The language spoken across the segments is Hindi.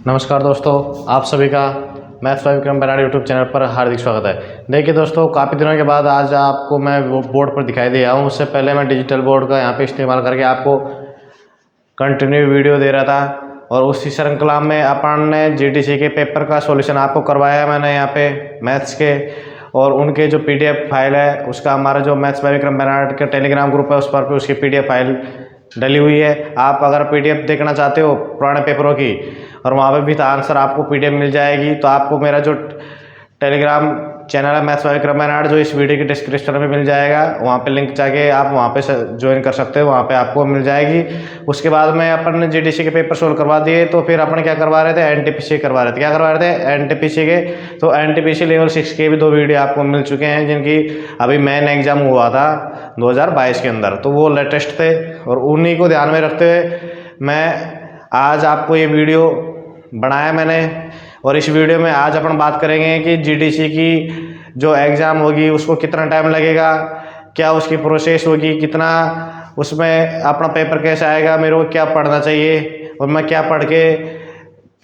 नमस्कार दोस्तों, आप सभी का maths by Vikram Brar YouTube channel पर हार्दिक स्वागत है। देखिए दोस्तों, काफ़ी दिनों के बाद आज आपको मैं वो बोर्ड पर दिखाई दिया हूँ। उससे पहले मैं डिजिटल बोर्ड का यहाँ पे इस्तेमाल करके आपको कंटिन्यू वीडियो दे रहा था और उसी श्रृंखला में अपन ने जीडीसी के पेपर का सॉल्यूशन आपको करवाया मैंने यहाँ पे मैथ्स के, और उनके जो पीडीएफ फाइल है उसका हमारा जो मैथ्स बाय विक्रम बराड़ का टेलीग्राम ग्रुप है उस पर भी उसकी पीडीएफ फाइल डली हुई है। आप अगर पीडीएफ देखना चाहते हो पुराने पेपरों की और वहाँ पे भी तो आंसर आपको पीडीएफ मिल जाएगी, तो आपको मेरा जो टेलीग्राम चैनल है मैथ्स बाय विक्रम बराड़ जो इस वीडियो के डिस्क्रिप्शन में मिल जाएगा, वहाँ पे लिंक जाके आप वहाँ पे ज्वाइन कर सकते हो, वहाँ पे आपको मिल जाएगी। उसके बाद में अपन ने जीडीसी के पेपर सोल्व करवा दिए, तो फिर अपन क्या करवा रहे थे, एनटीपीसी करवा रहे थे। क्या करवा रहे थे, एनटीपीसी के। तो एनटीपीसी लेवल 6 के भी 2 वीडियो आपको मिल चुके हैं, जिनकी अभी मेन एग्जाम हुआ था 2022 के अंदर, तो वो लेटेस्ट थे। और उन्हीं को ध्यान में रखते हुए मैं आज आपको ये वीडियो बनाया मैंने। और इस वीडियो में आज अपन बात करेंगे कि जीडीसी की जो एग्ज़ाम होगी उसको कितना टाइम लगेगा, क्या उसकी प्रोसेस होगी, कितना उसमें अपना पेपर कैसे आएगा, मेरे को क्या पढ़ना चाहिए और मैं क्या पढ़ के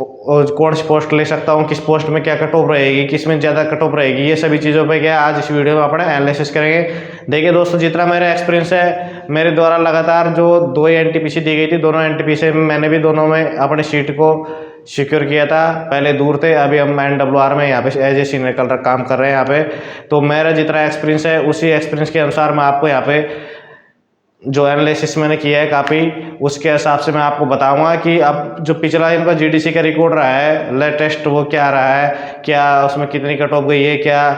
कौन सी पोस्ट ले सकता हूँ, किस पोस्ट में क्या कट ऑफ रहेगी, किस में ज़्यादा कट ऑफ रहेगी, ये सभी चीज़ों पे क्या आज इस वीडियो में अपन एनालिसिस करेंगे। देखिए दोस्तों, जितना मेरा एक्सपीरियंस है, मेरे द्वारा लगातार जो 2 एनटीपीसी दी गई थी, दोनों एनटीपीसी में मैंने भी दोनों में अपनी सीट को सिक्योर किया था। पहले दूर थे, अभी हम NWR में यहाँ पे एज ए सीनियर कलर काम कर रहे हैं यहाँ पे। तो मेरा जितना एक्सपीरियंस है उसी एक्सपीरियंस के अनुसार मैं आपको यहाँ पे जो एनालिसिस मैंने किया है काफ़ी, उसके हिसाब से मैं आपको बताऊंगा कि अब जो पिछला इनका जीडीसी का रिकॉर्ड रहा है लेटेस्ट, वो क्या रहा है, क्या उसमें कितनी कट ऑफ गई है, क्या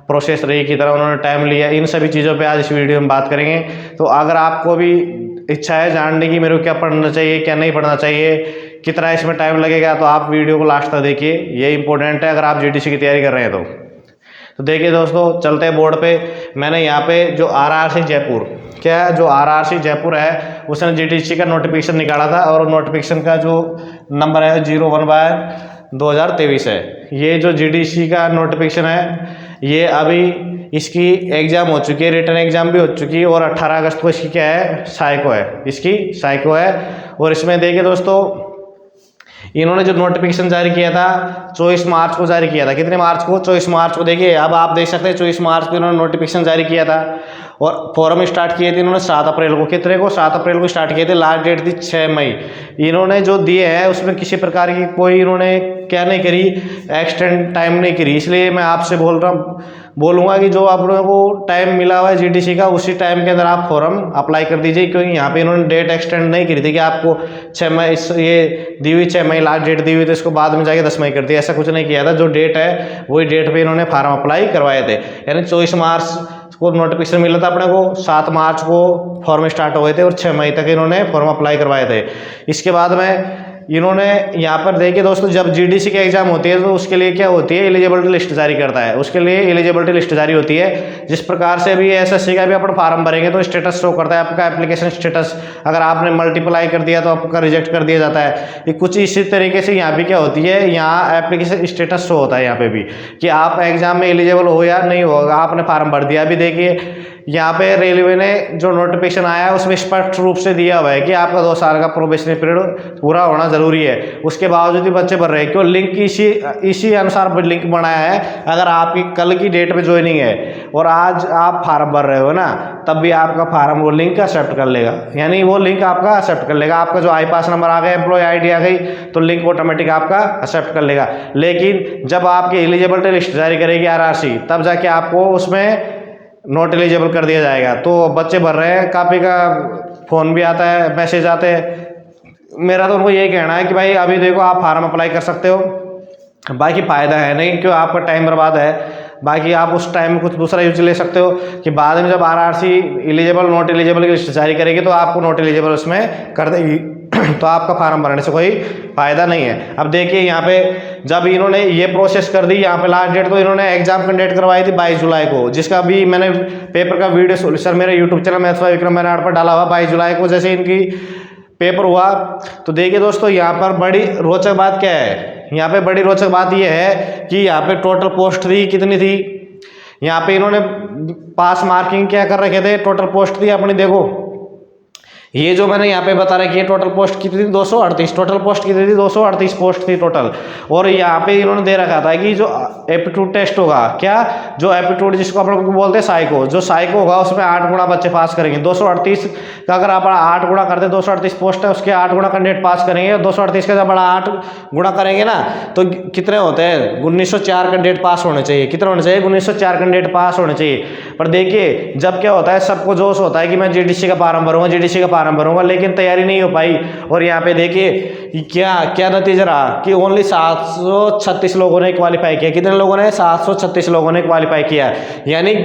प्रोसेस रही, कितना उन्होंने टाइम लिया, इन सभी चीज़ों पे आज इस वीडियो में बात करेंगे। तो अगर आपको भी इच्छा है जानने की मेरे को क्या पढ़ना चाहिए, क्या नहीं पढ़ना चाहिए, कितना इसमें टाइम लगेगा, तो आप वीडियो को लास्ट तक देखिए, ये इंपॉर्टेंट है अगर आप जीडीसी की तैयारी कर रहे हैं तो देखिए दोस्तों, चलते हैं बोर्ड पे। मैंने यहाँ पे जो आरआरसी जयपुर, क्या जो आरआरसी जयपुर है उसने जीडीसी का नोटिफिकेशन निकाला था और नोटिफिकेशन का जो नंबर है 01/2023 है। ये जो जीडीसी का नोटिफिकेशन है, ये अभी इसकी एग्ज़ाम हो चुकी है, रिटन एग्ज़ाम भी हो चुकी है, और 18 अगस्त को इसकी क्या है, साइको है, इसकी साइको है। और इसमें देखिए दोस्तों, इन्होंने जो नोटिफिकेशन जारी किया था 24 मार्च को जारी किया था। कितने मार्च को, 24 मार्च को। देखिए अब आप देख सकते हैं 24 मार्च को इन्होंने नोटिफिकेशन जारी किया था और फॉर्म स्टार्ट किए थे इन्होंने 7 अप्रैल को। कितने को, 7 अप्रैल को स्टार्ट किए थे, लास्ट डेट थी 6 मई। इन्होंने जो दिए हैं उसमें किसी प्रकार की कोई इन्होंने क्या नहीं करी, एक्सटेंड टाइम नहीं करी। इसलिए मैं आपसे बोलूँगा कि जो आप लोगों को टाइम मिला हुआ है जीडीसी का, उसी टाइम के अंदर आप फॉर्म अप्लाई कर दीजिए, क्योंकि यहाँ पे इन्होंने डेट एक्सटेंड नहीं करी थी कि आपको 6 मई ये दी हुई, 6 मई लास्ट डेट दी हुई थी, इसको बाद में जाके 10 मई कर दी, ऐसा कुछ नहीं किया था। जो डेट है वही डेट पे इन्होंने फॉर्म अप्लाई करवाए थे। यानी 24 मार्च को नोटिफिकेशन मिला था अपने को, 7 मार्च को फॉर्म स्टार्ट हुए थे और 6 मई तक इन्होंने फॉर्म अप्लाई करवाए थे। इसके बाद में इन्होंने यहाँ पर देखिए दोस्तों, जब जीडीसी की एग्जाम होती है तो उसके लिए क्या होती है, एलिजिबिलिटी लिस्ट जारी करता है, उसके लिए एलिजिबिलिटी लिस्ट जारी होती है। जिस प्रकार से अभी एसएससी का भी अपन फॉर्म भरेंगे तो स्टेटस शो करता है आपका, एप्लीकेशन स्टेटस। अगर आपने मल्टीप्लाई कर दिया तो आपका रिजेक्ट कर दिया जाता है। ये कुछ इसी तरीके से यहाँ भी क्या होती है, यहाँ एप्लीकेशन स्टेटस शो होता है यहाँ पे भी कि आप एग्जाम में एलिजिबल हो या नहीं होगा, आपने फॉर्म भर दिया। अभी देखिए यहाँ पे रेलवे ने जो नोटिफिकेशन आया है उसमें स्पष्ट रूप से दिया हुआ है कि आपका 2 साल का प्रोबेशनरी पीरियड पूरा होना जरूरी है। उसके बावजूद भी बच्चे भर रहे हैं, क्यों, लिंक इसी अनुसार लिंक बनाया है। अगर आपकी कल की डेट पे ज्वाइनिंग है और आज आप फार्म भर रहे हो ना, तब भी आपका फार्म वो लिंक एक्सेप्ट कर लेगा, यानी वो लिंक आपका एक्सेप्ट कर लेगा। आपका जो आई पास नंबर आ गया, एम्प्लॉय आईडी आ गई, तो लिंक ऑटोमेटिक आपका एक्सेप्ट कर लेगा। लेकिन जब आपकी एलिजिबिलिटी लिस्ट जारी करेगी आरआरसी, तब जाके आपको उसमें नॉट एलिजिबल कर दिया जाएगा। तो बच्चे भर रहे हैं, कापी का फ़ोन भी आता है, मैसेज आते हैं। मेरा तो उनको यही कहना है कि भाई अभी देखो आप फार्म अप्लाई कर सकते हो, बाकी फ़ायदा है नहीं, क्यों, आपका टाइम बर्बाद है। बाकी आप उस टाइम में कुछ दूसरा यूज ले सकते हो कि बाद में जब आरआरसी एलिजिबल नॉट एलिजिबल की लिस्ट जारी करेगी तो आपको नॉट एलिजिबल उसमें कर देगी, तो आपका फार्म भरने से कोई फायदा नहीं है। अब देखिए यहाँ पे जब इन्होंने ये प्रोसेस कर दी, यहाँ पे लास्ट डेट तो इन्होंने एग्जाम कंडक्ट करवाई थी 22 जुलाई को, जिसका भी मैंने पेपर का वीडियो सोल्यूशन मेरे YouTube channel maths by Vikram Brar पर डाला हुआ। 22 जुलाई को जैसे इनकी पेपर हुआ, तो देखिए दोस्तों यहाँ पर बड़ी रोचक बात क्या है, यहाँ पे बड़ी रोचक बात ये है कि यहाँ पे टोटल पोस्ट थी, कितनी थी, यहाँ पे इन्होंने पास मार्किंग क्या कर रखे थे, टोटल पोस्ट थी अपनी, देखो ये जो मैंने यहाँ पे बता रखी है टोटल पोस्ट कितनी थी 238, टोटल पोस्ट कितनी थी 238 पोस्ट थी टोटल। और यहाँ पे इन्होंने दे रखा था कि जो एप्टीट्यूड टेस्ट होगा, क्या जो एप्टीट्यूड जिसको आप लोग बोलते हैं साइको, जो साइको होगा उसमें 8 गुना बच्चे पास करेंगे। 238 का अगर आप 8 गुना करते 238 पोस्ट है उसके 8 गुना कैंडिडेट पास करेंगे, और 238 का जब बड़ा 8 गुना करेंगे ना तो कितने होते हैं 1904 कैंडिडेट पास होने चाहिए। कितने होने चाहिए 1904 कैंडिडेट पास होने चाहिए। पर देखिए जब क्या होता है सबको जोश होता है कि मैं जीडीसी का फॉर्म भरूंगा, जीडीसी का फॉर्म भरूंगा, लेकिन तैयारी नहीं हो पाई। और यहाँ पे देखिए क्या क्या नतीजा रहा कि ओनली 736 लोगों ने क्वालिफाई किया। कितने लोगों ने 736 लोगों ने क्वालिफाई किया। यानी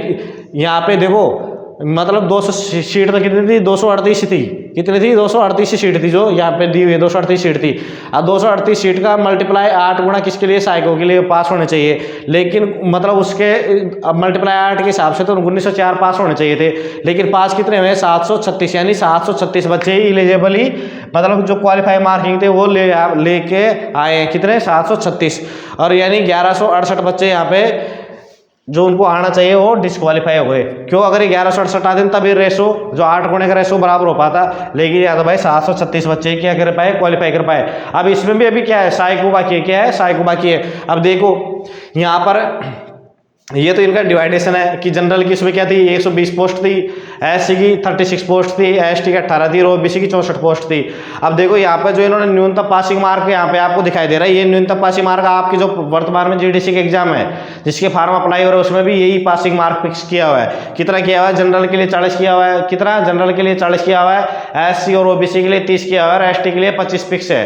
यहाँ पे देखो मतलब 200 सीट तो कितनी थी 238 थी। कितनी थी 238 सीट थी जो यहाँ पे दी हुई है 238 सीट थी। अब 238 सीट का मल्टीप्लाई 8 गुना किसके लिए साइको के लिए पास होने चाहिए। लेकिन मतलब उसके मल्टीप्लाई 8 के हिसाब से तो 1904 पास होने चाहिए थे, लेकिन पास कितने हुए 736। यानी 736 बच्चे ही इलिजिबल ही मतलब जो क्वालिफाई मार्किंग थे वो लेके आए कितने 736। और यानी 1168 बच्चे यहाँ पे जो उनको आना चाहिए वो डिस्क्वालीफाई हो गए। क्यों अगर 1168 आते हैं तभी रेशो जो 8 गुणे का रेशो बराबर हो पाता, लेकिन या तो भाई 736 बच्चे क्या कर पाए क्वालिफाई कर पाए। अब इसमें भी अभी क्या है साइको बाकी है। क्या है साइको बाकी है। अब देखो यहाँ पर ये तो इनका डिवाइडेशन है कि जनरल की इसमें क्या थी 120 पोस्ट थी, एससी की 36 पोस्ट थी, एसटी की 18 थी और ओबीसी की 64 पोस्ट थी। अब देखो यहाँ पे जो इन्होंने न्यूनतम पासिंग मार्क यहाँ पे आपको दिखाई दे रहा है, ये न्यूनतम पासिंग मार्क आपकी जो वर्तमान में जीडीसी के एग्जाम है जिसके फॉर्म अप्लाई हो रहे हैं उसमें भी यही पासिंग मार्क फिक्स किया हुआ है। कितना किया हुआ है जनरल के लिए 40 किया हुआ है। कितना जनरल के लिए 40 किया हुआ है, एससी और ओबीसी के लिए 30 किया हुआ है और एसटी के लिए 25 फिक्स है।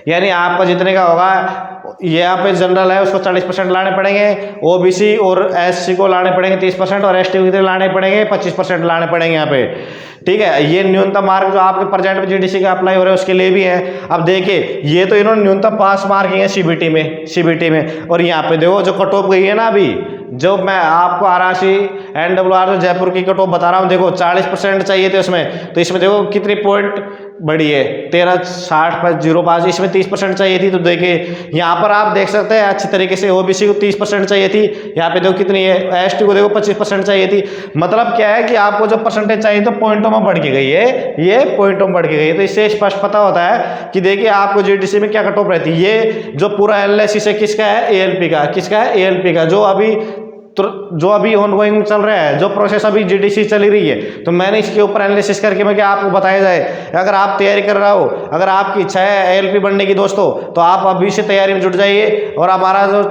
यानी आपका जितने का होगा यहाँ पे जनरल है उसको 40% लाने पड़ेंगे, ओबीसी और एससी को लाने पड़ेंगे 30% और एसटी को कितने लाने पड़ेंगे 25% लाने पड़ेंगे यहाँ पे। ठीक है, ये न्यूनतम मार्क जो आपके प्रेजेंट में जीडीसी का अप्लाई हो रहा है उसके लिए भी है। अब देखिए ये तो इन्होंने न्यूनतम पास मार्किंग है सीबीटी में। और यहाँ पे देखो जो कट ऑफ गई है ना अभी जो मैं आपको आरआरसी एनडब्ल्यूआर जो जयपुर की कट ऑफ बता रहा हूँ, देखो 40% चाहिए थे उसमें, तो इसमें देखो कितनी पॉइंट बढ़ी है 1360.05। इसमें 30% चाहिए थी। तो देखिए यहाँ पर आप देख सकते हैं अच्छी तरीके से ओबीसी को 30% चाहिए थी, यहाँ पे देखो कितनी है, एसटी को देखो 25% चाहिए थी। मतलब क्या है कि आपको जो परसेंटेज चाहिए तो पॉइंटों में बढ़ के गई है, ये पॉइंटों में बढ़ के गई है। तो इससे स्पष्ट पता होता है कि देखिए आपको जीडीसी में क्या कट ऑफ रहती है। ये जो पूरा एलआईसी से किसका है एएलपी का, किसका है एएलपी का, जो अभी ऑनगोइंग चल रहा है, जो प्रोसेस अभी जीडीसी चली रही है। तो मैंने इसके ऊपर एनालिसिस करके मैं क्या आपको बताया जाए, अगर आप तैयारी कर रहा हो, अगर आपकी इच्छा है एएलपी बनने की दोस्तों, तो आप अभी से तैयारी में जुट जाइए। और हमारा जो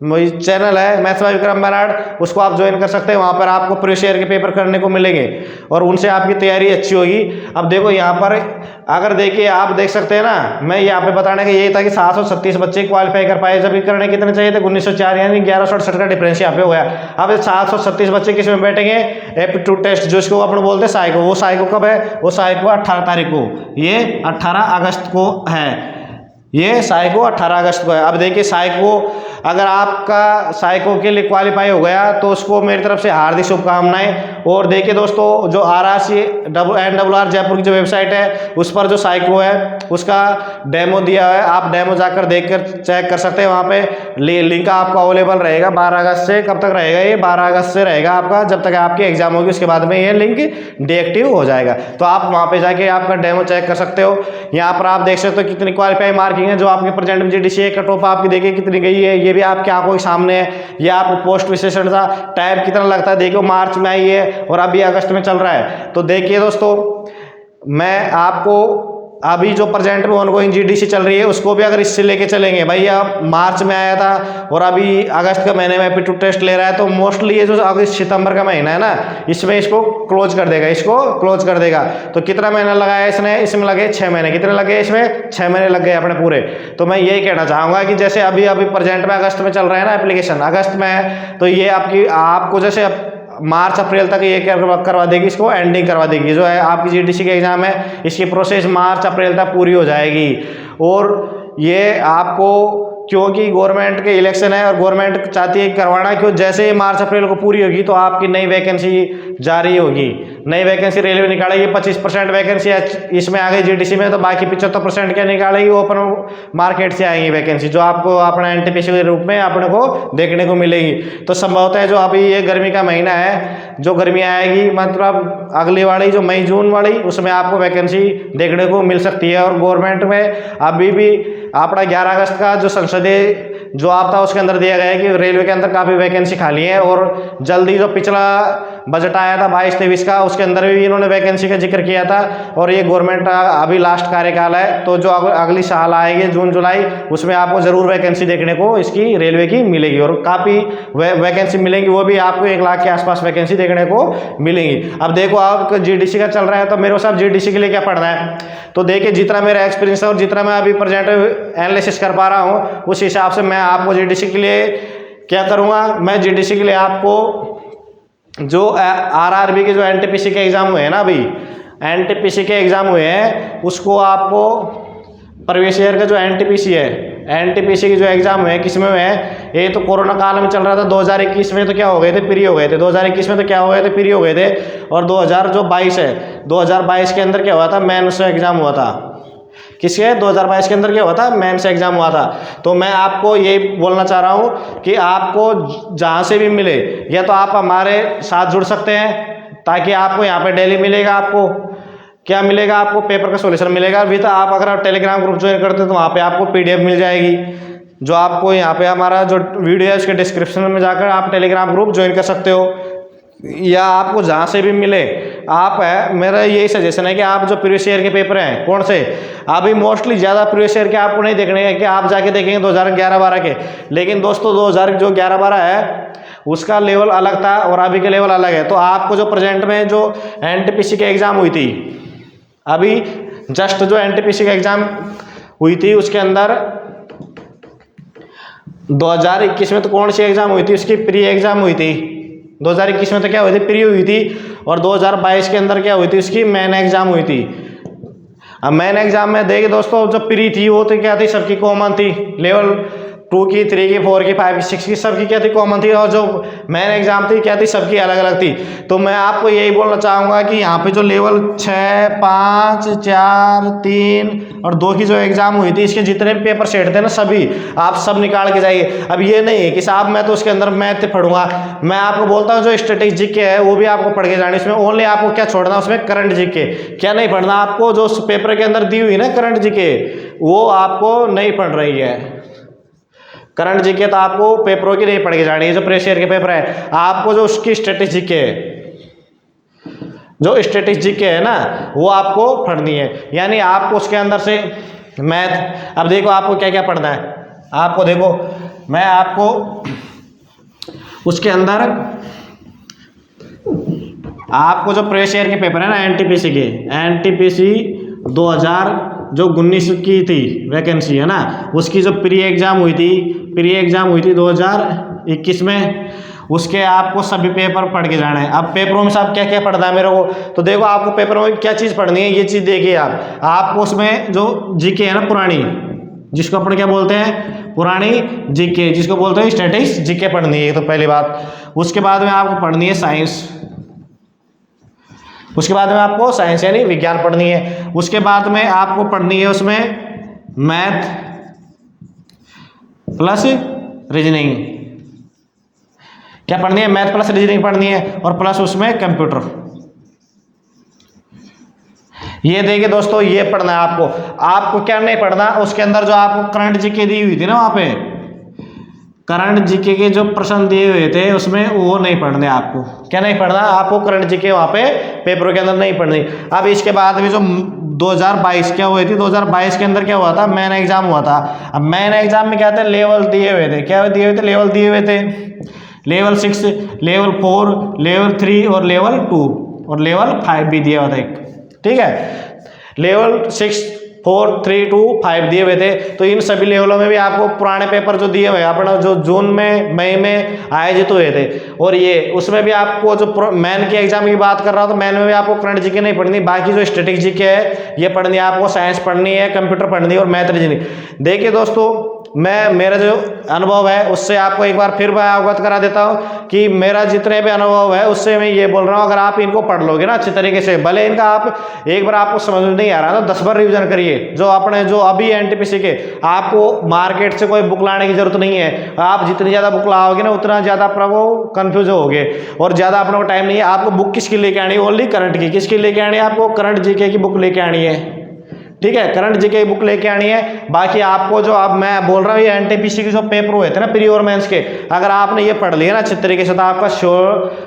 चैनल है मैथ्स बाय विक्रम बराड़ उसको आप ज्वाइन कर सकते हैं। वहाँ पर आपको प्रीवियस ईयर के पेपर करने को मिलेंगे और उनसे आपकी तैयारी अच्छी होगी। अब देखो यहाँ पर अगर देखिए आप देख सकते हैं ना, मैं यहाँ पे बताने का यही था कि 736 बच्चे क्वालिफाई कर पाए, जब करने कितने चाहिए थे 1904, यानी 1168 का डिफरेंस यहाँ पे हो गया। अब 736 बच्चे किस में बैठेंगे एप्टीट्यूड टेस्ट जो इसको अपन बोलते हैं साइको। वो साइको कब है, वो साइको 18 तारीख को, ये 18 अगस्त को है, ये साइको 18 अगस्त को है। अब देखिए साइको अगर आपका साइको के लिए क्वालिफाई हो गया तो उसको मेरी तरफ से हार्दिक शुभकामनाएं। और देखिए दोस्तों जो आरआरसी एनडब्ल्यूआर जयपुर की जो वेबसाइट है उस पर जो साइको है उसका डेमो दिया है, आप डेमो जाकर देखकर चेक कर सकते हैं। वहाँ पे लिंक आपका अवेलेबल रहेगा 12 अगस्त से। कब तक रहेगा ये 12 अगस्त से रहेगा आपका, जब तक आपकी एग्जाम होगी उसके बाद में ये लिंक डीएक्टिव हो जाएगा। तो आप वहाँ पे जाके आपका डेमो चेक कर सकते हो। यहाँ पर आप देख सकते हो कितनी क्वालिफाई मार्किंग है जो आपके प्रेजेंट में जीडीसी कट ऑफ आपकी देखिए कितनी गई है, ये भी आपकी आंखों के सामने है। ये आपको पोस्ट विश्लेषण था टाइम कितना लगता है, देखो मार्च में आई है और अभी अगस्त में चल रहा है। तो देखिए दोस्तों मैं आपको अभी जो प्रेजेंट में ऑनगोइंग जीडीसी चल रही है उसको भी अगर इससे लेके चलेंगे, भैया मार्च में आया था और अभी अगस्त के महीने में एप्टीट्यूड टेस्ट ले रहा है, तो मोस्टली ये जो अगस्त सितंबर का महीना है ना इसमें इसको क्लोज कर देगा, इसको क्लोज कर देगा। तो कितना महीना लगाया इसने, इसमें लगे 6 महीने। कितने लगे इसमें 6 महीने लग गए अपने पूरे। तो मैं यही कहना चाहूँगा कि जैसे अभी प्रेजेंट में अगस्त में चल रहा है ना एप्लीकेशन, अगस्त में है, तो ये आपको जैसे मार्च अप्रैल तक ये करवा देगी, इसको एंडिंग करवा देगी। जो है आपकी जीडीसी के एग्जाम है इसकी प्रोसेस मार्च अप्रैल तक पूरी हो जाएगी। और ये आपको क्योंकि गवर्नमेंट के इलेक्शन है और गवर्नमेंट चाहती है करवाना, क्यों जैसे ही मार्च अप्रैल को पूरी होगी तो आपकी नई वैकेंसी जारी होगी। नई वैकेंसी रेलवे निकालेगी 25% वैकेंसी इसमें आ गई जीडीसी में, तो बाकी 75% क्या निकालेगी, ओपन मार्केट से आएंगी वैकेंसी, जो आपको अपना एनटीपीसी के रूप में अपने को देखने को मिलेगी। तो संभवतः है जो अभी ये गर्मी का महीना है, जो गर्मी आएगी मतलब अगली वाली जो मई जून वाली, उसमें आपको वैकेंसी देखने को मिल सकती है। और गवर्नमेंट में अभी भी अपना 11 अगस्त का जो संसदीय जो आप था उसके अंदर दिया गया है कि रेलवे के अंदर काफ़ी वैकेंसी खाली है। और जल्दी जो पिछला बजट आया था 22-23 का, उसके अंदर भी इन्होंने वैकेंसी का जिक्र किया था। और ये गवर्नमेंट अभी लास्ट कार्यकाल है, तो जो अगली साल आएगी जून जुलाई, उसमें आपको ज़रूर वैकेंसी देखने को इसकी रेलवे की मिलेगी। और काफ़ी वैकेंसी मिलेंगी, वो भी आपको 1 लाख के आसपास वैकेंसी देखने को मिलेंगी। अब देखो आप जीडीसी का चल रहा है, तो मेरे साथ जीडीसी के लिए क्या पढ़ना है, तो देखिए जितना मेरा एक्सपीरियंस है और जितना मैं अभी प्रेजेंट एनालिसिस कर पा रहा हूँ, उस हिसाब से मैं आपको जीडीसी के लिए क्या करूँगा, मैं जीडीसी के लिए आपको जो आरआरबी के जो एनटीपीसी के एग्ज़ाम हुए हैं ना, अभी एनटीपीसी के एग्ज़ाम हुए हैं, उसको आपको प्रवेश ईयर का जो एनटीपीसी है, एनटीपीसी के जो एग्ज़ाम हुए हैं किस में हुए हैं, ये तो कोरोना काल में चल रहा था। 2021 में तो क्या हो गए थे, प्री हो गए थे। 2021 में तो क्या हो गए थे, प्री हो गए थे। और 2022 है, 2022 के अंदर क्या हुआ था, मेंस एग्ज़ाम हुआ था। किसके 2022 के अंदर क्या हुआ था, मेंस एग्ज़ाम हुआ था। तो मैं आपको ये बोलना चाह रहा हूँ कि आपको जहाँ से भी मिले, या तो आप हमारे साथ जुड़ सकते हैं, ताकि आपको यहाँ पे डेली मिलेगा, आपको क्या मिलेगा, आपको पेपर का सॉल्यूशन मिलेगा। विद आप अगर आप टेलीग्राम ग्रुप ज्वाइन करते हैं तो वहाँ पे आपको पीडीएफ मिल जाएगी, जो आपको यहाँ पे हमारा जो वीडियो है उसके डिस्क्रिप्शन में जाकर आप टेलीग्राम ग्रुप ज्वाइन कर सकते हो। या आपको जहाँ से भी मिले आप है, मेरा यही सजेशन है कि आप जो प्रीवियस ईयर के पेपर हैं, कौन से अभी मोस्टली ज़्यादा प्रीवियस ईयर के आपको नहीं देखने हैं कि आप जाके देखेंगे 2011-12 के। लेकिन दोस्तों 2011-12 है उसका लेवल अलग था और अभी का लेवल अलग है। तो आपको जो प्रेजेंट में जो एनटीपीसी की एग्ज़ाम हुई थी, अभी जस्ट जो एनटीपीसी का एग्ज़ाम हुई थी, उसके अंदर 2021 में तो कौन सी एग्ज़ाम हुई थी, उसकी प्री एग्ज़ाम हुई थी। 2021 में तो क्या हुई थी, प्री हुई थी। और 2022 के अंदर क्या हुई थी, उसकी मेन एग्ज़ाम हुई थी। अब मेन एग्ज़ाम में देखिए दोस्तों, जो प्री थी वो तो क्या थी, सबकी कॉमन थी, लेवल 2 की, 3 की, 4 की, 5 की, 6 की, सबकी क्या थी, कॉमन थी। और जो मेन एग्ज़ाम थी क्या थी, सबकी अलग अलग थी। तो मैं आपको यही बोलना चाहूँगा कि यहाँ पे जो लेवल 6, 5, 4, 3 और 2 की जो एग्ज़ाम हुई थी, इसके जितने भी पेपर सेट थे ना, सभी आप सब निकाल के जाइए। अब ये नहीं है कि साहब मैं तो उसके अंदर मैथ पढ़ूंगा, मैं आपको बोलता हूँ जो स्टैटिस्टिक्स जीके है वो भी आपको पढ़ के जाना। इसमें ओनली आपको क्या छोड़ना, उसमें करंट जीके क्या नहीं पढ़ना, आपको जो पेपर के अंदर दी हुई ना करंट जीके, वो आपको नहीं पढ़ रही है। करंट जीके तो आपको पेपरों की नहीं पढ़ के जानी है। जो प्रीवियस ईयर के पेपर है, आपको जो उसकी स्टैटिस्टिक्स जीके है, जो स्टैटिस्टिक्स जीके है ना, वो आपको पढ़नी है। यानी आपको उसके अंदर से मैथ, अब देखो आपको क्या क्या पढ़ना है, आपको देखो मैं आपको उसके अंदर आपको जो प्रीवियस ईयर के पेपर है ना एनटीपीसी के, एनटीपीसी 2000 जो 19 की थी वैकेंसी है ना, उसकी जो प्री एग्ज़ाम हुई थी, प्री एग्ज़ाम हुई थी 2021 में, उसके आपको सभी पेपर पढ़ के जाना है। अब पेपरों में साहब क्या क्या पढ़ना है मेरे को, तो देखो आपको पेपरों में क्या चीज़ पढ़नी है, ये चीज़ देखिए आपको उसमें जो जीके है ना पुरानी, जिसको अपन क्या बोलते हैं, पुरानी जीके, जिसको बोलते हैं स्टैटिस्टिक्स जीके पढ़नी है, तो पहली बात। उसके बाद में आपको पढ़नी है साइंस, उसके बाद में आपको साइंस यानी विज्ञान पढ़नी है। उसके बाद में आपको पढ़नी है उसमें मैथ प्लस रीजनिंग, क्या पढ़नी है, मैथ प्लस रीजनिंग पढ़नी है, और प्लस उसमें कंप्यूटर। ये देखिए दोस्तों, ये पढ़ना है आपको। आपको क्या नहीं पढ़ना, उसके अंदर जो आपको करंट जीके दी हुई थी ना, वहां पे करंट जीके के जो प्रश्न दिए हुए थे उसमें वो नहीं पढ़ने आपको। क्या नहीं पढ़ना आपको, करंट जीके वहाँ पे पेपरों के अंदर नहीं पढ़नी। अब इसके बाद भी जो 2022 क्या हुई थी, 2022 के अंदर क्या हुआ था, मेन एग्जाम हुआ था। अब मेन एग्जाम में क्या थे, लेवल दिए हुए थे, क्या दिए हुए थे, लेवल दिए हुए थे, लेवल 6, लेवल 4, लेवल 3 और लेवल 2 और लेवल 5 भी दिया हुआ था एक, ठीक है। लेवल 6 4, 3 to 5 दिए हुए थे। तो इन सभी लेवलों में भी आपको पुराने पेपर जो दिए हुए अपना जो जून में मई में आयोजित हुए थे, और ये उसमें भी आपको जो मैन के एग्जाम की बात कर रहा हूँ तो मैन में भी आपको करंट जीके नहीं पढ़नी, बाकी जो स्टैटिक जीके है ये पढ़नी है, आपको साइंस पढ़नी है, कंप्यूटर पढ़नी है और मैथ रीजनिंग। देखिए दोस्तों, मैं मेरा जो अनुभव है उससे आपको एक बार फिर मैं अवगत करा देता हूँ कि मेरा जितने भी अनुभव है उससे मैं ये बोल रहा हूँ, अगर आप इनको पढ़ लोगे ना अच्छी तरीके से, भले इनका आप एक बार आपको समझ में नहीं आ रहा तो 10 बार रिवीजन करिए। जो अपने जो अभी एनटीपीसी के, आपको मार्केट से कोई बुक लाने की जरूरत नहीं है। आप जितनी ज़्यादा बुक लाओगे ना उतना ज़्यादा अपना वो कन्फ्यूज होगे और ज़्यादा अपने को टाइम नहीं है। आपको बुक किसकी लेके आनी है? ओनली करंट की। किसकी लेके आनी है? आपको करंट जीके की बुक लेके आनी है, ठीक है, करंट जीके बुक लेके आनी है। बाकी आपको जो अब मैं बोल रहा हूँ ये एनटीपीसी के जो पेपर हुए थे ना प्री और मेंस के, अगर आपने ये पढ़ लिया ना अच्छे तरीके से तो आपका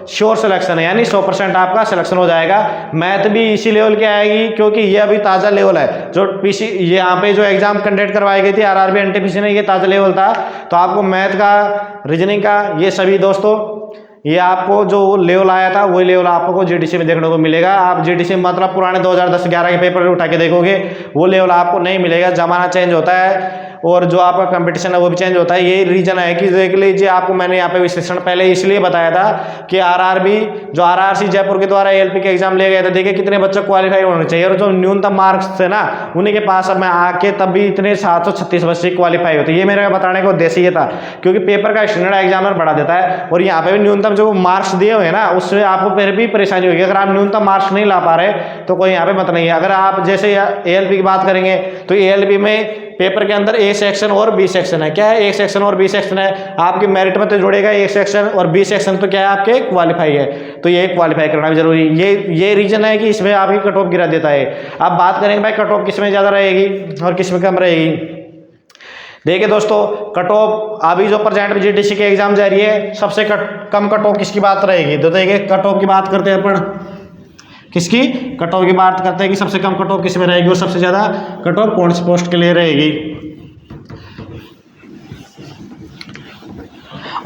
श्योर सिलेक्शन है, यानी 100% आपका सिलेक्शन हो जाएगा। मैथ भी इसी लेवल की आएगी क्योंकि ये अभी ताज़ा लेवल है। जो पीसी ये यहाँ पे जो एग्जाम कंडक्ट करवाई गई थी आरआरबी एनटीपीसी ने, ये ताज़ा लेवल था। तो आपको मैथ का, रीजनिंग का, ये सभी दोस्तों ये आपको जो लेवल आया था वही लेवल आपको जीडीसी में देखने को मिलेगा। आप जीडीसी में मतलब पुराने 2010-11 के पेपर उठा के देखोगे वो लेवल आपको नहीं मिलेगा। ज़माना चेंज होता है और जो आपका कंपटीशन है वो भी चेंज होता है। यही रीजन है कि देख लीजिए, आपको मैंने यहाँ पे विश्लेषण पहले इसलिए बताया था कि आरआरबी जो आरआरसी जयपुर के द्वारा एएलपी के एग्जाम ले गए थे, देखिए कितने बच्चे क्वालिफाई होने चाहिए और जो न्यूनतम मार्क्स थे ना उन्हीं के पास अब मैं आके तब भी इतने 736 बच्चे क्वालिफाई होते। ये मेरा बताने का उद्देश्य ये था क्योंकि पेपर का स्टैंडर्ड एग्जामिनर बढ़ा देता है और यहाँ पे भी न्यूनतम जो मार्क्स दिए हुए हैं ना उससे आपको फिर भी परेशानी होगी। अगर आप न्यूनतम मार्क्स नहीं ला पा रहे तो कोई यहाँ पे मत नहीं है। अगर आप जैसे एएलपी की बात करेंगे तो एएलपी में पेपर के अंदर ए सेक्शन और बी सेक्शन है। क्या है? ए सेक्शन और बी सेक्शन है। आपकी मेरिट में तो जुड़ेगा ए सेक्शन और बी सेक्शन, तो क्या है आपके क्वालिफाई है, तो ये क्वालिफाई करना भी जरूरी है। ये रीजन है कि इसमें आपकी कट ऑफ गिरा देता है। अब बात करेंगे भाई कट ऑफ किस में ज़्यादा रहेगी और किस में कम रहेगी। देखिए दोस्तों, कट ऑफ अभी जो प्रेजेंट जीडीसी के एग्जाम जारी है सबसे कम कट ऑफ किसकी बात रहेगी? तो देखिए कट ऑफ की बात करते हैं अपन, किसकी कट ऑफ की बात करते हैं कि सबसे कम कट ऑफ किस में रहेगी और सबसे ज़्यादा कट ऑफ कौन सी पोस्ट के लिए रहेगी।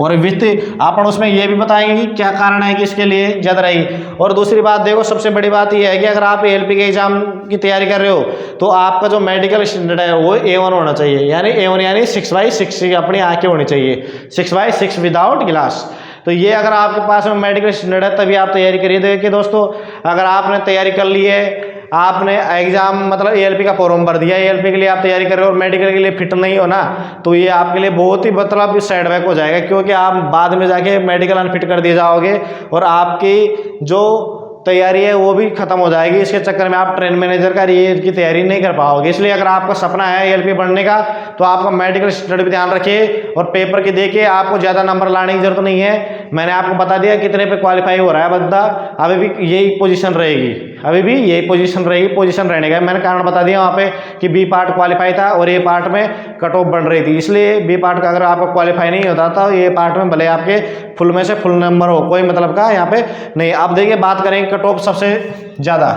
और वित्त अपन उसमें ये भी बताएंगे कि क्या कारण है कि इसके लिए ज़्यादा रहेगी। और दूसरी बात देखो, सबसे बड़ी बात ये है कि अगर आप एएलपी के एग्जाम की तैयारी कर रहे हो तो आपका जो मेडिकल स्टैंडर्ड है वो A1 होना चाहिए, यानी A1 यानी 6/6 की अपनी आंखें होनी चाहिए, 6/6 विदाउट गिलास। तो ये अगर आपके पास में मेडिकल स्टैंडर्ड है तभी आप तैयारी करिए। देखिए दोस्तों, अगर आपने तैयारी कर ली है, आपने एग्जाम मतलब एएलपी का फॉर्म भर दिया, एएलपी के लिए आप तैयारी कर रहे हो और मेडिकल के लिए फिट नहीं हो ना, तो ये आपके लिए बहुत ही मतलब साइडबैक हो जाएगा क्योंकि आप बाद में जाके मेडिकल अनफिट कर दिए जाओगे और आपकी जो तैयारी है वो भी खत्म हो जाएगी। इसके चक्कर में आप ट्रेन मैनेजर का की तैयारी नहीं कर पाओगे। इसलिए अगर आपका सपना है एएलपी बनने का तो आपका मेडिकल स्टडी भी ध्यान रखिए और पेपर की देखिए, आपको ज़्यादा नंबर लाने की जरूरत नहीं है। मैंने आपको बता दिया कितने पे क्वालिफाई हो रहा है बंदा, अभी भी यही पोजीशन रहेगी, अभी भी यही पोजीशन रहेगी। पोजीशन रहने का मैंने कारण बता दिया वहाँ पे कि बी पार्ट क्वालिफाई था और ए पार्ट में कट ऑफ बन रही थी, इसलिए बी पार्ट का अगर आपका क्वालिफाई नहीं होता तो ए पार्ट में भले आपके फुल में से फुल नंबर हो, कोई मतलब का यहाँ पे नहीं। अब देखिए बात करेंगे कट ऑफ सबसे ज़्यादा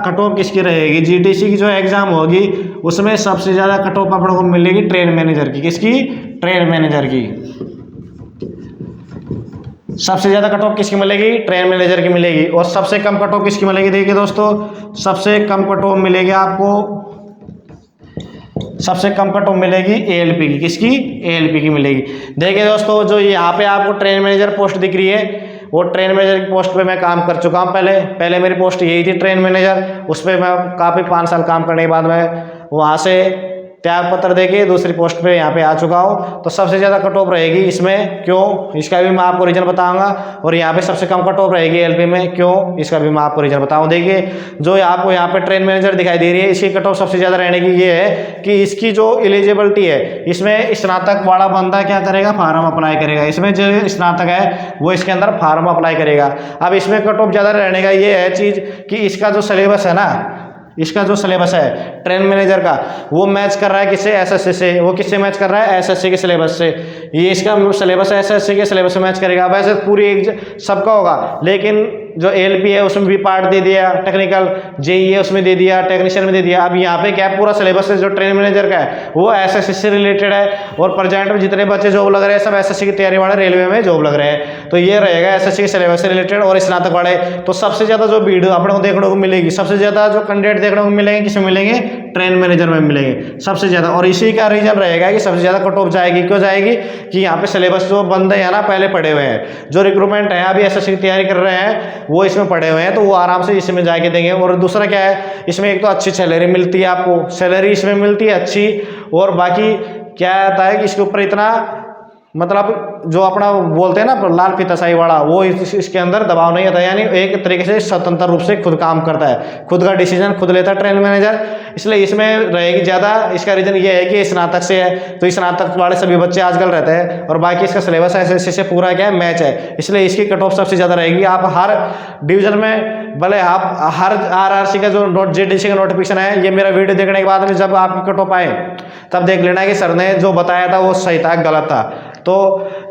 कट ऑफ किसकी रहेगी। जीडीसी की जो एग्ज़ाम होगी उसमें सबसे ज़्यादा कट ऑफ अपने को मिलेगी ट्रेन मैनेजर की। किसकी? ट्रेन मैनेजर की। सबसे ज़्यादा कट ऑफ किसकी मिलेगी? ट्रेन मैनेजर की मिलेगी। और सबसे कम कट ऑफ किसकी मिलेगी? देखिए दोस्तों, सबसे कम कट ऑफ मिलेगी आपको, सबसे कम कट ऑफ मिलेगी एएलपी की। किसकी? एएलपी की मिलेगी। देखिए दोस्तों, जो यहाँ पे आपको ट्रेन मैनेजर पोस्ट दिख रही है वो ट्रेन मैनेजर की पोस्ट पे मैं काम कर चुका हूँ। पहले मेरी पोस्ट यही थी ट्रेन मैनेजर, उस पर मैं काफ़ी 5 साल काम करने के बाद मैं वहाँ से त्याग पत्र देके दूसरी पोस्ट पे यहाँ पे आ चुका हूँ। तो सबसे ज़्यादा कट ऑफ रहेगी इसमें, क्यों इसका भी मैं आपको रीजन बताऊंगा। और यहाँ पे सबसे कम कट ऑफ रहेगी एएलपी में, क्यों इसका भी मैं आपको रीजन बताऊँ। देखिए जो आपको यहाँ पे ट्रेन मैनेजर दिखाई दे रही है, इसकी कट ऑफ सबसे ज़्यादा रहने की ये है कि इसकी जो एलिजिबिलिटी है, इसमें स्नातक वाला बंदा क्या करेगा? फार्म अप्लाई करेगा। इसमें जो स्नातक है वो इसके अंदर फार्म अप्लाई करेगा। अब इसमें कट ऑफ ज़्यादा रहने का ये है चीज़ कि इसका जो सिलेबस है ना, इसका जो सिलेबस है ट्रेन मैनेजर का, वो मैच कर रहा है किससे? एसएससी से। वो किससे मैच कर रहा है? एसएससी के सिलेबस से। ये इसका सिलेबस एसएससी के सिलेबस से मैच करेगा। वैसे पूरी सबका होगा, लेकिन जो ALP है उसमें भी पार्ट दे दिया, टेक्निकल JEE है उसमें दे दिया, टेक्नीशियन में दे दिया। अब यहाँ पे क्या पूरा सिलेबस है जो ट्रेन मैनेजर का है वो SSC से रिलेटेड है, और प्रेजेंट में जितने बच्चे जॉब लग रहे हैं सब SSC की तैयारी वाले रेलवे में जॉब लग रहे हैं। तो ये रहेगा SSC के सिलेबस से रिलेटेड और स्नातक वाले। तो सबसे ज़्यादा जो भीड़ अपने को देखने को मिलेगी, सबसे ज़्यादा जो कैंडिडेट देखने को मिलेंगे किसमें मिलेंगे, ट्रेन मैनेजर में मिलेंगे सबसे ज़्यादा। और इसी का रीजन रहेगा कि सबसे ज़्यादा कट ऑफ जाएगी। क्यों जाएगी कि यहाँ पे सिलेबस जो बंदे हैं ना पहले पढ़े हुए हैं, जो रिक्रूटमेंट है अभी SSC की तैयारी कर रहे हैं वो इसमें पढ़े हुए हैं, तो वो आराम से इसमें जाके देंगे। और दूसरा क्या है, इसमें एक तो अच्छी सैलरी मिलती है, आपको सैलरी इसमें मिलती है अच्छी, और बाकी क्या आता है कि इसके ऊपर इतना मतलब जो अपना बोलते हैं ना लाल फीताशाही वाला, वो इसके अंदर दबाव नहीं आता, यानी एक तरीके से स्वतंत्र रूप से खुद काम करता है, खुद का डिसीजन खुद लेता है ट्रेन मैनेजर, इसलिए इसमें रहेगी ज़्यादा। इसका रीज़न ये है कि स्नातक से है, तो स्नातक वाले सभी बच्चे आजकल रहते हैं, और बाकी इसका सिलेबस SSC से पूरा क्या है मैच है, इसलिए इसकी कट ऑफ सबसे ज़्यादा रहेगी। आप हर डिवीजन में भले आप हर RRC का जो JDC का नोटिफिकेशन है, ये मेरा वीडियो देखने के बाद में जब आपकी कट ऑफ आए तब देख लेना कि सर ने जो बताया था वो सही था गलत था। तो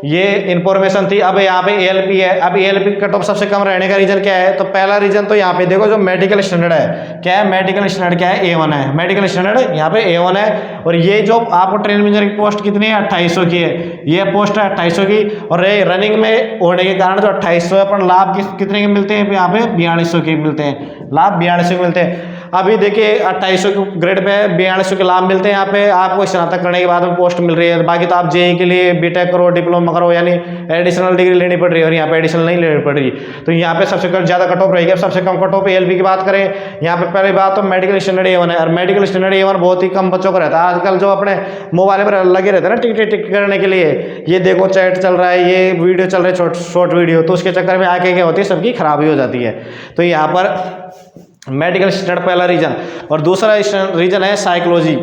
ये इन्फॉर्मेशन थी। अब यहाँ पे ALP है, अब ALP कट ऑफ सबसे कम रहने का रीजन क्या है, तो पहला रीजन तो यहाँ पे देखो जो मेडिकल स्टैंडर्ड है, क्या है मेडिकल स्टैंडर्ड, क्या है A1 है, मेडिकल स्टैंडर्ड यहाँ पे A1 है। और ये जो आपको ट्रेन मैनेजर की पोस्ट कितनी है 2800 की है, ये पोस्ट है 2800 की, और रनिंग में होने के कारण जो 2800 है, पर लाभ कितने के मिलते हैं यहाँ पे 4200 के मिलते हैं, लाभ 4200 के मिलते हैं। अभी देखिए 2800 के ग्रेड पे 4200 के लाभ मिलते हैं, यहाँ पे आपको स्नातक करने के बाद में पोस्ट मिल रही है। बाकी तो आप JEE के लिए BTech करो, डिप्लोमा करो, यानी एडिशनल डिग्री लेनी पड़ रही है, और यहाँ पे एडिशनल नहीं लेनी पड़ रही। तो यहाँ पे सबसे ज़्यादा कट ऑफ रहेगी। अब सबसे कम कट ऑफ ALP की बात करें, यहाँ पे पहली बात तो मेडिकल स्टैंडर्ड A1 है, और मेडिकल स्टैंडर्ड A1 बहुत ही कम बच्चों को रहता है। आजकल जो अपने मोबाइल पर लगे रहते हैं ना टिक करने के लिए, ये देखो चैट चल रहा है, ये वीडियो चल रहा है शॉर्ट वीडियो, तो उसके चक्कर में आके क्या होती है सबकी खराबी हो जाती है। तो यहाँ पर मेडिकल स्टैंडर्ड पहला रीजन, और दूसरा रीजन है साइकोलॉजी।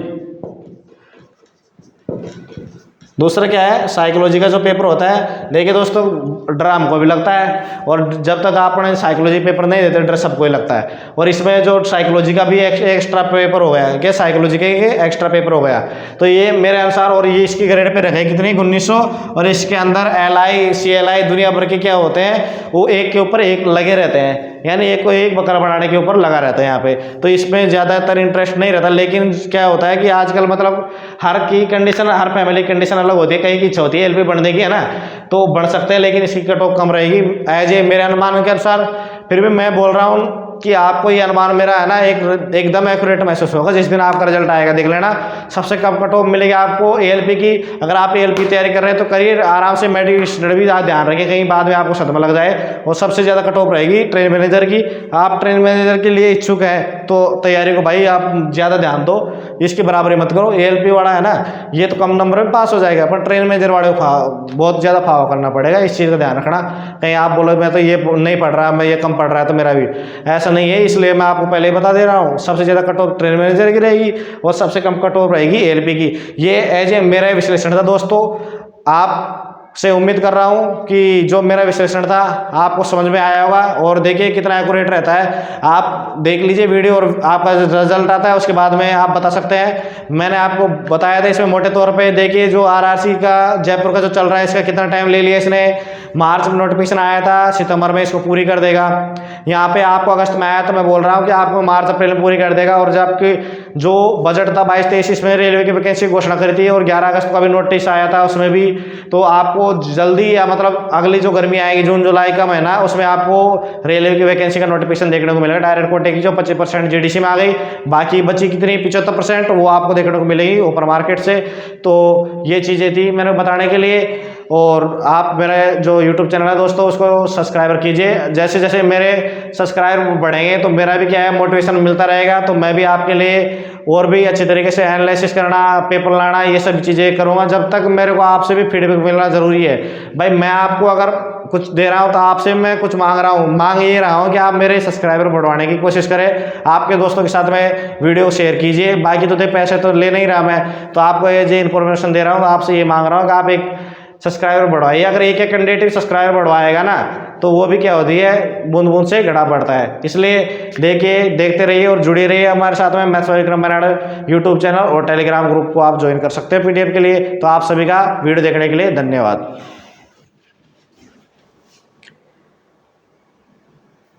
दूसरा क्या है, साइकोलॉजी का जो पेपर होता है, देखिए दोस्तों डर हमको भी लगता है, और जब तक आपने साइकोलॉजी पेपर नहीं देते डर सबको ही लगता है। और इसमें जो साइकोलॉजी का भी एक्स्ट्रा पेपर हो गया है, क्या साइकोलॉजी के एक्स्ट्रा पेपर हो गया, तो ये मेरे अनुसार, और ये इसकी ग्रेड पे रखे कितनी 1900, और इसके अंदर LI CLI दुनिया भर के क्या होते हैं वो एक के ऊपर एक लगे रहते हैं, यानी एक को एक बकरा बनाने के ऊपर लगा रहता है यहाँ पे। तो इसमें ज़्यादातर इंटरेस्ट नहीं रहता, लेकिन क्या होता है कि आजकल मतलब हर की कंडीशन, हर फैमिली कंडीशन अलग होती है, कहीं की इच्छा होती है LP बढ़ने की है ना, तो बढ़ सकते हैं, लेकिन इसकी कट ऑफ कम रहेगी एज ए मेरे अनुमान के अनुसार। फिर भी मैं बोल रहा हूँ कि आपको ये अनुमान मेरा है ना एकदम एक्यूरेट महसूस होगा जिस दिन आपका रिजल्ट आएगा, देख लेना। सबसे कम कट ऑफ मिलेगी आपको ALP की। अगर आप ALP तैयारी कर रहे हैं तो करिए आराम से, मेडिकल स्टैंडर्ड भी ध्यान रखिए कहीं बाद में आपको सदमा लग जाए। और सबसे ज़्यादा कट ऑफ रहेगी ट्रेन मैनेजर की। आप ट्रेन मैनेजर के लिए इच्छुक हैं तो तैयारी को भाई आप ज़्यादा ध्यान दो, इसकी बराबरी मत करो। ALP वाला है ना ये तो कम नंबर में पास हो जाएगा, पर ट्रेन मैनेजर वाले को बहुत ज़्यादा फावा करना पड़ेगा, इस चीज़ का ध्यान रखना। कहीं आप बोलो मैं तो ये नहीं पढ़ रहा, मैं ये कम पढ़ रहा है तो मेरा भी ऐसा नहीं है। इसलिए मैं आपको पहले ही बता दे रहा हूँ, सबसे ज़्यादा कट ऑफ ट्रेन मैनेजर की रहेगी और सबसे कम कट ऑफ रहेगी ALP की। ये एज ए मेरा विश्लेषण था दोस्तों, आप से उम्मीद कर रहा हूँ कि जो मेरा विश्लेषण था आपको समझ में आया होगा। और देखिए कितना एक्यूरेट रहता है, आप देख लीजिए वीडियो और आपका रिजल्ट आता है उसके बाद में आप बता सकते हैं। मैंने आपको बताया था इसमें मोटे तौर पे, देखिए जो RRC का जयपुर का जो चल रहा है इसका कितना टाइम ले लिया इसने। मार्च में नोटिफिकेशन आया था, सितंबर में इसको पूरी कर देगा। यहाँ पे आपको अगस्त में आया तो मैं बोल रहा हूँ कि आपको मार्च अप्रैल में पूरी कर देगा। और जबकि जो बजट था 22-23 में रेलवे की वैकेंसी घोषणा करी थी, और 11 अगस्त का भी नोटिस आया था उसमें भी। तो आपको जल्दी, या मतलब अगली जो गर्मी आएगी जून जुलाई का महीना, उसमें आपको रेलवे की वैकेंसी का नोटिफिकेशन देखने को मिलेगा। डायरेक्ट कोटे की जो 25% JDC में आ गई, बाकी बची कितनी 75% वो आपको देखने को मिलेगी ओपन मार्केट से। तो ये चीज़ें थी मैंने बताने के लिए। और आप मेरे जो YouTube चैनल है दोस्तों उसको सब्सक्राइबर कीजिए। जैसे जैसे मेरे सब्सक्राइबर बढ़ेंगे तो मेरा भी क्या है मोटिवेशन मिलता रहेगा, तो मैं भी आपके लिए और भी अच्छे तरीके से एनालिसिस करना, पेपर लाना, ये सब चीज़ें करूँगा। जब तक मेरे को आपसे भी फीडबैक मिलना ज़रूरी है भाई। मैं आपको अगर कुछ दे रहा हूँ तो आपसे मैं कुछ मांग रहा हूँ, मांग ये रहा हूँ कि आप मेरे सब्सक्राइबर बढ़वाने की कोशिश करें। आपके दोस्तों के साथ में वीडियो शेयर कीजिए। बाकी तो पैसे तो ले नहीं रहा मैं, तो आपको ये जो इन्फॉर्मेशन दे रहा हूँ तो आपसे ये मांग रहा हूँ कि आप एक सब्सक्राइबर बढ़वाइए। अगर एक कैंडिडेट भी सब्सक्राइबर बढ़वाएगा ना तो वो भी क्या होती है, बूंद बूंद से घड़ा बढ़ता है। इसलिए देखते रहिए और जुड़े रहिए हमारे साथ में। Maths Vikram Brar YouTube channel और टेलीग्राम ग्रुप को आप ज्वाइन कर सकते हैं PDF के लिए। तो आप सभी का वीडियो देखने के लिए धन्यवाद।